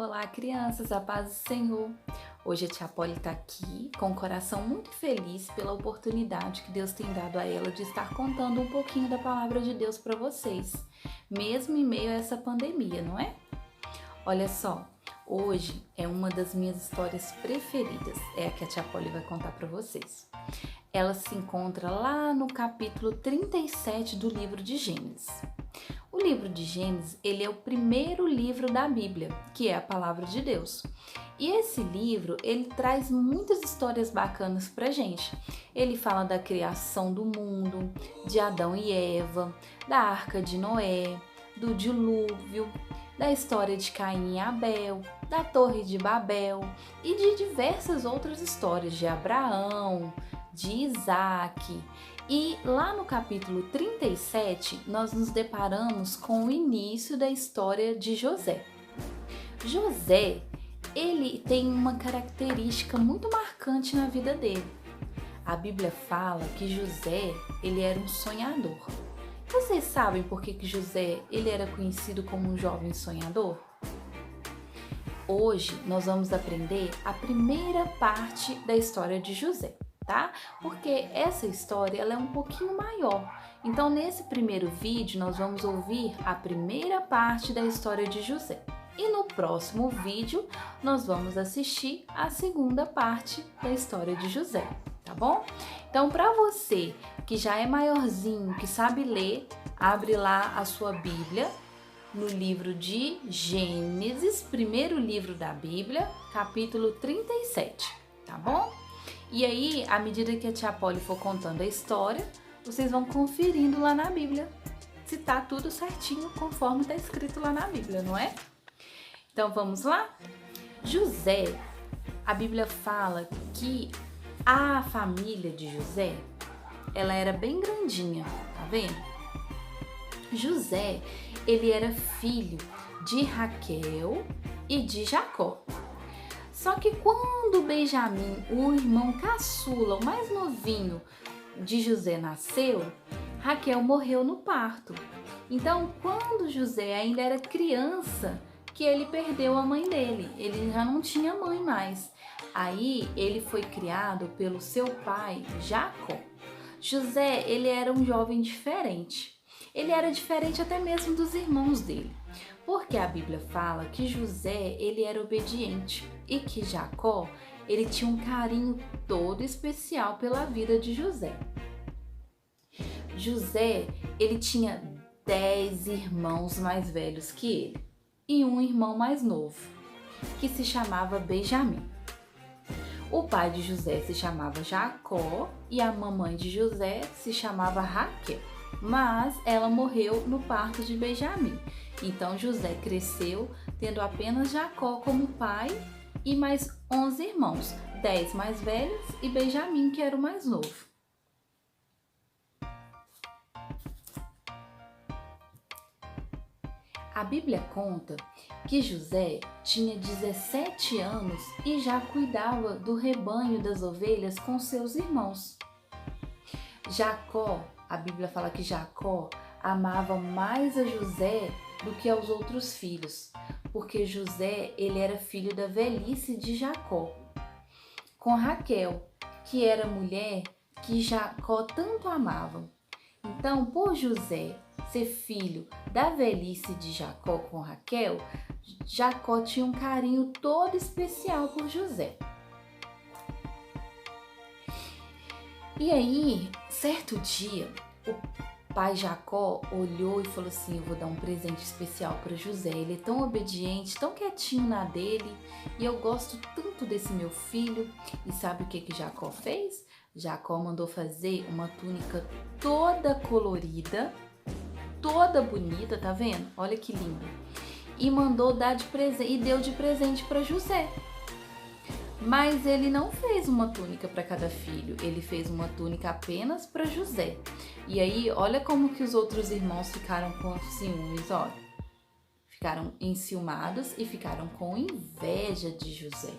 Olá, crianças, a paz do Senhor. Hoje a tia Polly está aqui com o coração muito feliz pela oportunidade que Deus tem dado a ela de estar contando um pouquinho da palavra de Deus para vocês, mesmo em meio a essa pandemia, não é? Olha só, hoje é uma das minhas histórias preferidas, é a que a tia Polly vai contar para vocês. Ela se encontra lá no capítulo 37 do livro de Gênesis. O livro de Gênesis, ele é o primeiro livro da Bíblia, que é a palavra de Deus. E esse livro, ele traz muitas histórias bacanas pra gente. Ele fala da criação do mundo, de Adão e Eva, da Arca de Noé, do dilúvio, da história de Caim e Abel, da Torre de Babel e de diversas outras histórias de Abraão, de Isaac. E lá no capítulo 37, nós nos deparamos com o início da história de José. José, ele tem uma característica muito marcante na vida dele. A Bíblia fala que José, ele era um sonhador. Vocês sabem por que José, ele era conhecido como um jovem sonhador? Hoje nós vamos aprender a primeira parte da história de José. Tá? Porque essa história ela é um pouquinho maior. Então, nesse primeiro vídeo, nós vamos ouvir a primeira parte da história de José. E no próximo vídeo, nós vamos assistir a segunda parte da história de José, tá bom? Então, para você que já é maiorzinho, que sabe ler, abre lá a sua Bíblia no livro de Gênesis, primeiro livro da Bíblia, capítulo 37, tá bom? E aí, à medida que a tia Polly for contando a história, vocês vão conferindo lá na Bíblia se tá tudo certinho conforme está escrito lá na Bíblia, não é? Então vamos lá? José, a Bíblia fala que a família de José, ela era bem grandinha, tá vendo? José, ele era filho de Raquel e de Jacó. Só que quando Benjamim, o irmão caçula, o mais novinho de José, nasceu, Raquel morreu no parto. Então, quando José ainda era criança, que ele perdeu a mãe dele, ele já não tinha mãe mais. Aí, ele foi criado pelo seu pai, Jacó. José, ele era um jovem diferente. Ele era diferente até mesmo dos irmãos dele. Porque a Bíblia fala que José, ele era obediente e que Jacó, ele tinha um carinho todo especial pela vida de José. José, ele tinha 10 irmãos mais velhos que ele e um irmão mais novo, que se chamava Benjamim. O pai de José se chamava Jacó e a mamãe de José se chamava Raquel, mas ela morreu no parto de Benjamim. Então José cresceu tendo apenas Jacó como pai e mais 11 irmãos, 10 mais velhos e Benjamim, que era o mais novo. A Bíblia conta que José tinha 17 anos e já cuidava do rebanho das ovelhas com seus irmãos. Jacó, a Bíblia fala que Jacó amava mais a José do que aos outros filhos, porque José, ele era filho da velhice de Jacó, com Raquel, que era a mulher que Jacó tanto amava. Então, por José ser filho da velhice de Jacó com Raquel, Jacó tinha um carinho todo especial por José. E aí, certo dia, o pai Jacó olhou e falou assim: eu vou dar um presente especial para José, ele é tão obediente, tão quietinho na dele, e eu gosto tanto desse meu filho. E sabe o que Jacó fez? Jacó mandou fazer uma túnica toda colorida, toda bonita, tá vendo? Olha que lindo. E mandou dar de presente, e deu de presente para José. Mas ele não fez uma túnica para cada filho, ele fez uma túnica apenas para José. E aí, olha como que os outros irmãos ficaram com ciúmes, ó. Ficaram enciumados e ficaram com inveja de José.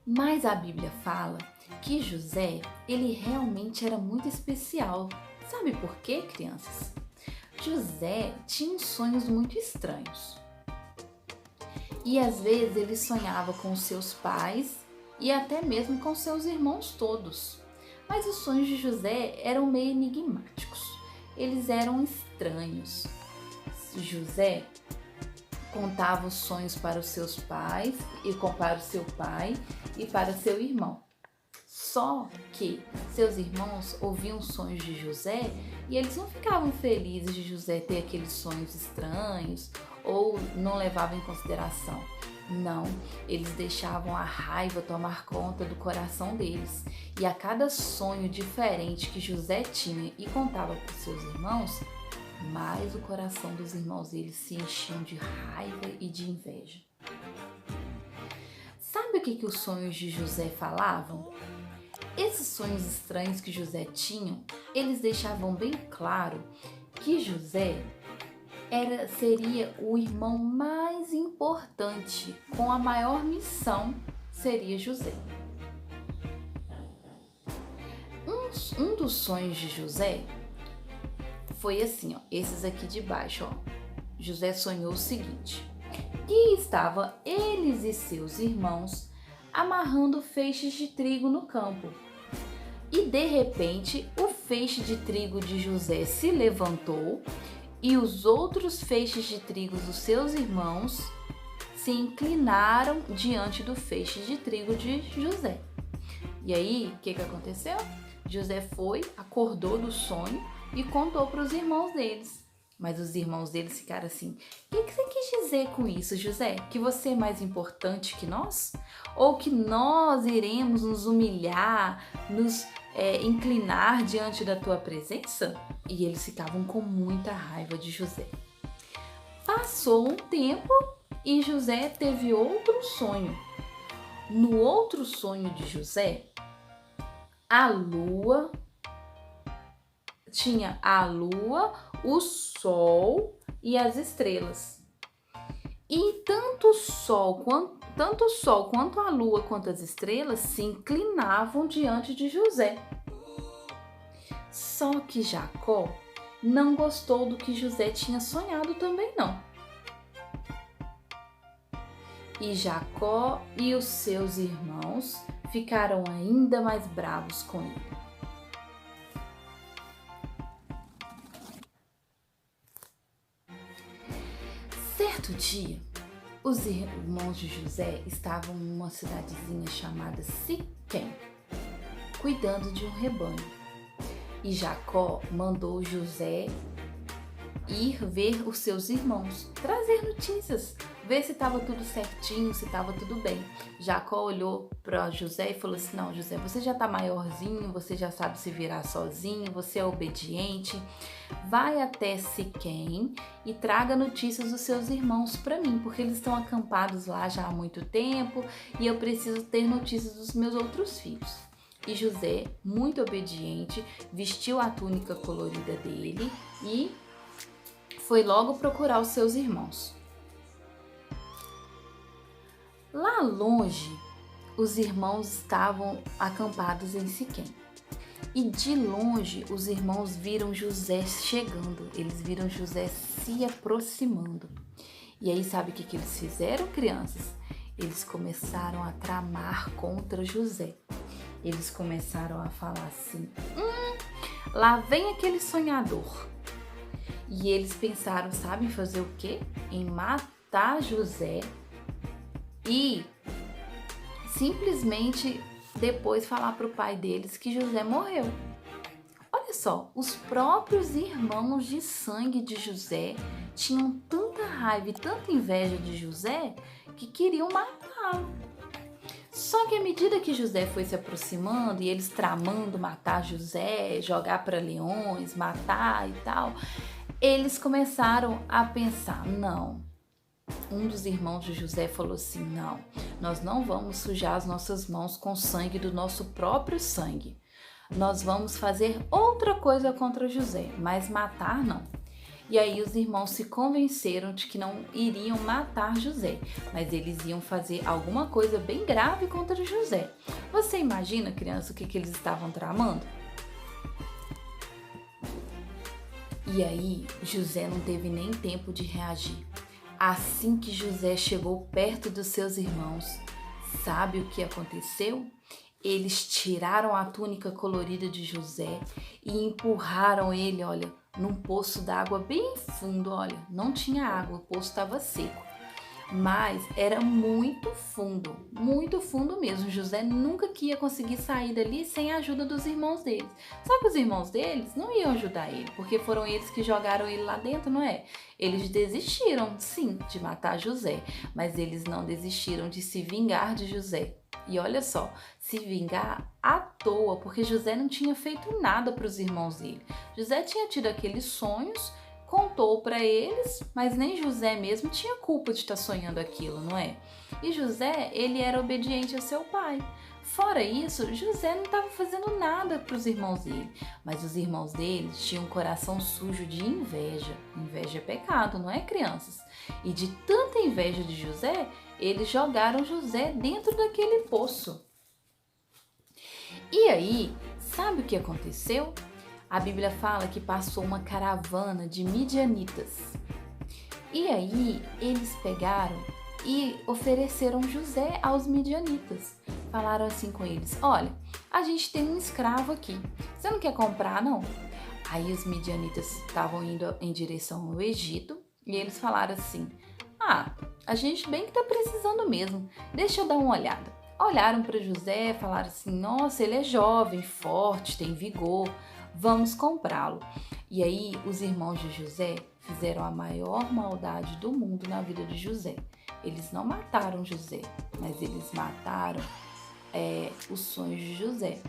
Mas a Bíblia fala que José, ele realmente era muito especial. Sabe por quê, crianças? José tinha sonhos muito estranhos. E às vezes ele sonhava com seus pais e até mesmo com seus irmãos todos. Mas os sonhos de José eram meio enigmáticos. Eles eram estranhos. José contava os sonhos para os seus pais e para o seu pai e para seu irmão. Só que seus irmãos ouviam os sonhos de José e eles não ficavam felizes de José ter aqueles sonhos estranhos ou não levavam em consideração. Não, eles deixavam a raiva tomar conta do coração deles. E a cada sonho diferente que José tinha e contava para os seus irmãos, mais o coração dos irmãos deles se enchiam de raiva e de inveja. Sabe o que os sonhos de José falavam? Esses sonhos estranhos que José tinha, eles deixavam bem claro que José seria o irmão mais importante, com a maior missão seria José. Um dos sonhos de José foi assim, ó, esses aqui de baixo, ó. José sonhou o seguinte: que estava eles e seus irmãos amarrando feixes de trigo no campo. E de repente o feixe de trigo de José se levantou e os outros feixes de trigo dos seus irmãos se inclinaram diante do feixe de trigo de José. E aí, o que aconteceu? José acordou do sonho e contou para os irmãos deles. Mas os irmãos deles ficaram assim: o que você quis dizer com isso, José? Que você é mais importante que nós? Ou que nós iremos nos humilhar, nos inclinar diante da tua presença? E eles ficavam com muita raiva de José. Passou um tempo e José teve outro sonho. No outro sonho de José, tinha a lua, o sol e as estrelas. E tanto o sol quanto a lua quanto as estrelas se inclinavam diante de José. Só que Jacó não gostou do que José tinha sonhado também não. E Jacó e os seus irmãos ficaram ainda mais bravos com ele. Certo dia, os irmãos de José estavam numa cidadezinha chamada Siquém, cuidando de um rebanho. E Jacó mandou José ir ver os seus irmãos, trazer notícias, ver se estava tudo certinho, se estava tudo bem. Jacó olhou para José e falou assim: não, José, você já está maiorzinho, você já sabe se virar sozinho, você é obediente. Vai até Siquém e traga notícias dos seus irmãos para mim, porque eles estão acampados lá já há muito tempo e eu preciso ter notícias dos meus outros filhos. E José, muito obediente, vestiu a túnica colorida dele e foi logo procurar os seus irmãos. Lá longe, os irmãos estavam acampados em Siquém. E de longe, os irmãos viram José chegando. Eles viram José se aproximando. E aí, sabe o que eles fizeram, crianças? Eles começaram a tramar contra José. Eles começaram a falar assim: lá vem aquele sonhador. E eles pensaram, sabe em fazer o quê? Em matar José e simplesmente depois falar para o pai deles que José morreu. Olha só, os próprios irmãos de sangue de José tinham tanta raiva e tanta inveja de José que queriam matá-lo. Só que à medida que José foi se aproximando e eles tramando matar José, jogar para leões, matar e tal, eles começaram a pensar: não. Um dos irmãos de José falou assim: não, nós não vamos sujar as nossas mãos com sangue do nosso próprio sangue. Nós vamos fazer outra coisa contra José, mas matar não. E aí os irmãos se convenceram de que não iriam matar José, mas eles iam fazer alguma coisa bem grave contra José. Você imagina, criança, o que eles estavam tramando? E aí, José não teve nem tempo de reagir. Assim que José chegou perto dos seus irmãos, sabe o que aconteceu? Eles tiraram a túnica colorida de José e empurraram ele, olha, num poço d'água bem fundo, olha, não tinha água, o poço estava seco. Mas era muito fundo mesmo. José nunca que ia conseguir sair dali sem a ajuda dos irmãos deles. Só que os irmãos deles não iam ajudar ele, porque foram eles que jogaram ele lá dentro, não é? Eles desistiram, sim, de matar José, mas eles não desistiram de se vingar de José. E olha só, se vingar à toa, porque José não tinha feito nada para os irmãos dele. José tinha tido aqueles sonhos, contou para eles, mas nem José mesmo tinha culpa de estar sonhando aquilo, não é? E José, ele era obediente ao seu pai. Fora isso, José não estava fazendo nada para os irmãos dele, mas os irmãos dele tinham um coração sujo de inveja. Inveja é pecado, não é, crianças? E de tanta inveja de José, eles jogaram José dentro daquele poço. E aí, sabe o que aconteceu? A Bíblia fala que passou uma caravana de midianitas. E aí eles pegaram e ofereceram José aos midianitas. Falaram assim com eles: olha, a gente tem um escravo aqui, você não quer comprar não? Aí os midianitas estavam indo em direção ao Egito e eles falaram assim: a gente bem que tá precisando mesmo, deixa eu dar uma olhada. Olharam para José, falaram assim: nossa, ele é jovem, forte, tem vigor, vamos comprá-lo. E aí os irmãos de José fizeram a maior maldade do mundo na vida de José. Eles não mataram José, mas eles mataram os sonhos de José.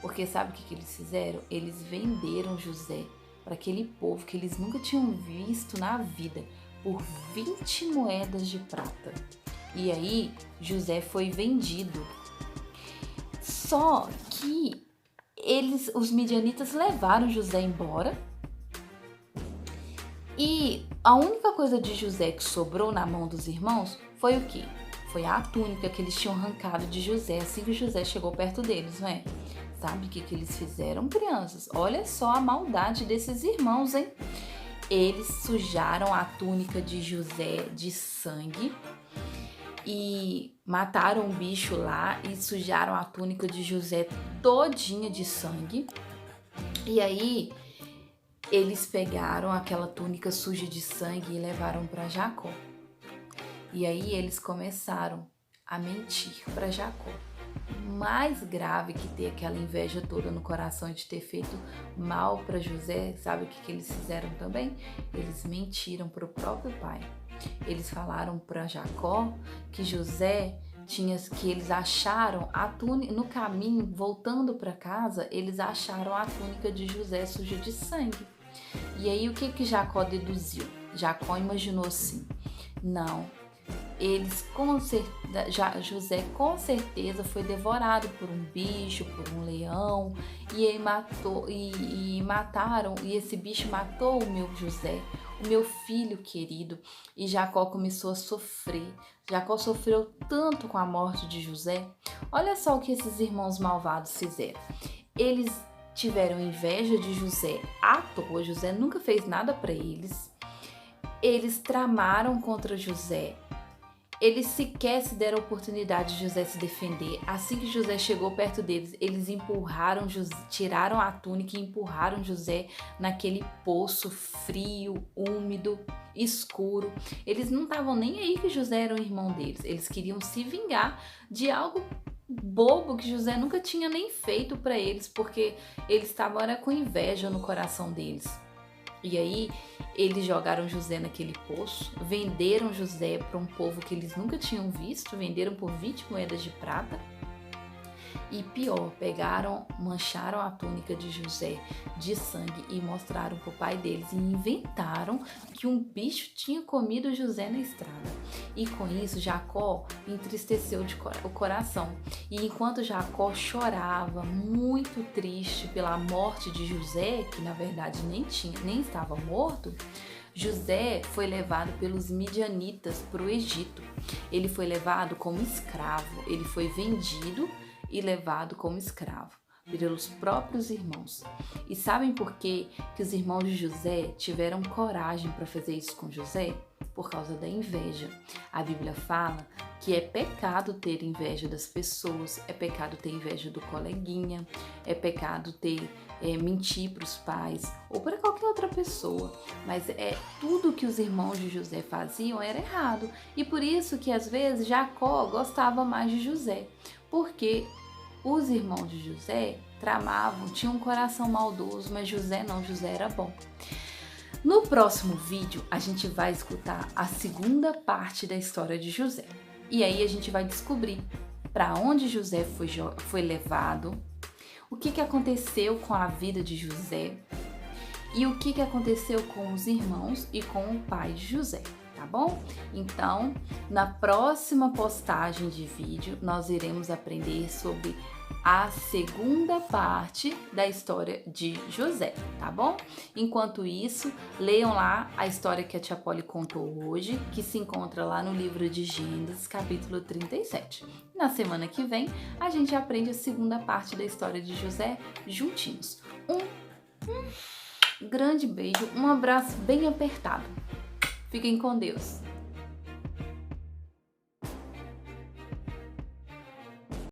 Porque sabe o que eles fizeram? Eles venderam José para aquele povo que eles nunca tinham visto na vida por 20 moedas de prata. E aí José foi vendido. Só que os midianitas levaram José embora e a única coisa de José que sobrou na mão dos irmãos foi o quê? Foi a túnica que eles tinham arrancado de José assim que José chegou perto deles, não é? Sabe o que eles fizeram, crianças? Olha só a maldade desses irmãos, hein? Eles sujaram a túnica de José de sangue e mataram um bicho lá e sujaram a túnica de José todinha de sangue. E aí eles pegaram aquela túnica suja de sangue e levaram para Jacó. E aí eles começaram a mentir para Jacó. Mais grave que ter aquela inveja toda no coração de ter feito mal para José, sabe o que eles fizeram também? Eles mentiram para o próprio pai. Eles falaram para Jacó que que eles acharam a túnica no caminho, voltando para casa, eles acharam a túnica de José suja de sangue. E aí o que Jacó deduziu? Jacó imaginou assim: não, José com certeza foi devorado por um bicho, por um leão, e ele mataram, e esse bicho matou o meu José, o meu filho querido. E Jacó começou a sofrer. Jacó sofreu tanto com a morte de José. Olha só o que esses irmãos malvados fizeram. Eles tiveram inveja de José à toa. José nunca fez nada para eles. Eles tramaram contra José. Eles sequer se deram a oportunidade de José se defender. Assim que José chegou perto deles, eles tiraram a túnica e empurraram José naquele poço frio, úmido, escuro. Eles não estavam nem aí que José era o irmão deles. Eles queriam se vingar de algo bobo que José nunca tinha nem feito para eles, porque eles estavam com inveja no coração deles. E aí eles jogaram José naquele poço, venderam José para um povo que eles nunca tinham visto, venderam por 20 moedas de prata. E pior, mancharam a túnica de José de sangue e mostraram para o pai deles e inventaram que um bicho tinha comido José na estrada. E com isso Jacó entristeceu o coração. E enquanto Jacó chorava, muito triste pela morte de José, que na verdade nem estava morto, José foi levado pelos midianitas para o Egito. Ele foi levado como escravo, ele foi vendido e levado como escravo. pelos próprios irmãos. E sabem por quê que os irmãos de José tiveram coragem para fazer isso com José? Por causa da inveja. A Bíblia fala que é pecado ter inveja das pessoas, é pecado ter inveja do coleguinha, é pecado mentir para os pais ou para qualquer outra pessoa, mas tudo que os irmãos de José faziam era errado, e por isso que às vezes Jacó gostava mais de José, porque os irmãos de José tramavam, tinham um coração maldoso, mas José não, José era bom. No próximo vídeo, a gente vai escutar a segunda parte da história de José. E aí a gente vai descobrir para onde José foi levado, o que aconteceu com a vida de José e o que aconteceu com os irmãos e com o pai de José, tá bom? Então, na próxima postagem de vídeo, nós iremos aprender sobre a segunda parte da história de José, tá bom? Enquanto isso, leiam lá a história que a tia Polly contou hoje, que se encontra lá no livro de Gênesis, capítulo 37. Na semana que vem, a gente aprende a segunda parte da história de José juntinhos. Um grande beijo, um abraço bem apertado. Fiquem com Deus.